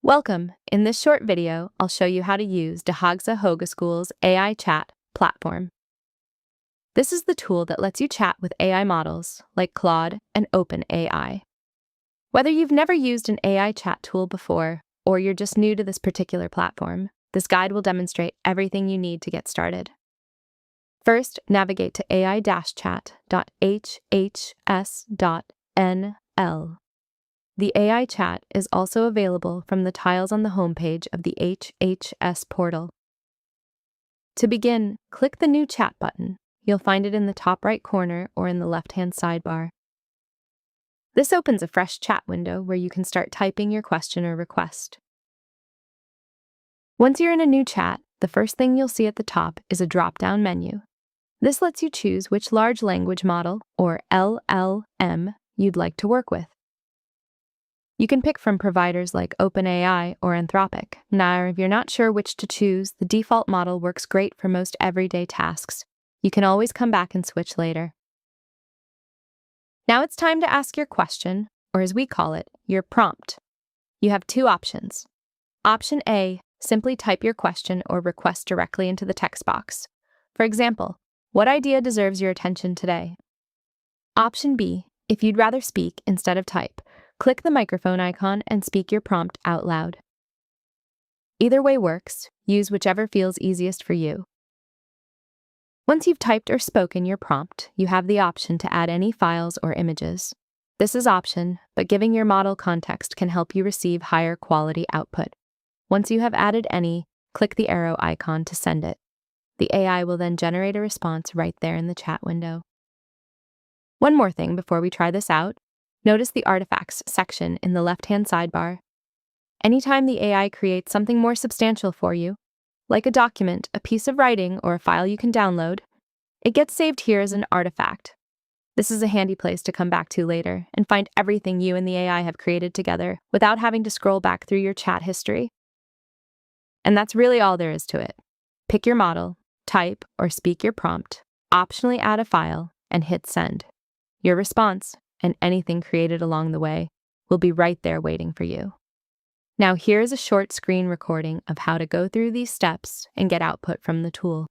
Welcome! In this short video, I'll show you how to use the Hague School's AI-Chat platform. This is the tool that lets you chat with AI models like Claude and OpenAI. Whether you've never used an AI chat tool before, or you're just new to this particular platform, this guide will demonstrate everything you need to get started. First, navigate to ai-chat.hhs.nl. The AI chat is also available from the tiles on the homepage of the HHS portal. To begin, click the New Chat button. You'll find it in the top right corner or in the left-hand sidebar. This opens a fresh chat window where you can start typing your question or request. Once you're in a new chat, the first thing you'll see at the top is a drop-down menu. This lets you choose which large language model, or LLM, you'd like to work with. You can pick from providers like OpenAI or Anthropic. Now, if you're not sure which to choose, the default model works great for most everyday tasks. You can always come back and switch later. Now it's time to ask your question, or as we call it, your prompt. You have two options. Option A, simply type your question or request directly into the text box. For example, what idea deserves your attention today? Option B, if you'd rather speak instead of type, click the microphone icon and speak your prompt out loud. Either way works. Use whichever feels easiest for you. Once you've typed or spoken your prompt, you have the option to add any files or images. This is option, but giving your model context can help you receive higher quality output. Once you have added any, click the arrow icon to send it. The AI will then generate a response right there in the chat window. One more thing before we try this out. Notice the Artifacts section in the left-hand sidebar. Anytime the AI creates something more substantial for you, like a document, a piece of writing, or a file you can download, it gets saved here as an artifact. This is a handy place to come back to later and find everything you and the AI have created together without having to scroll back through your chat history. And that's really all there is to it. Pick your model, type or speak your prompt, optionally add a file, and hit send. Your response, and anything created along the way, will be right there waiting for you. Now here's a short screen recording of how to go through these steps and get output from the tool.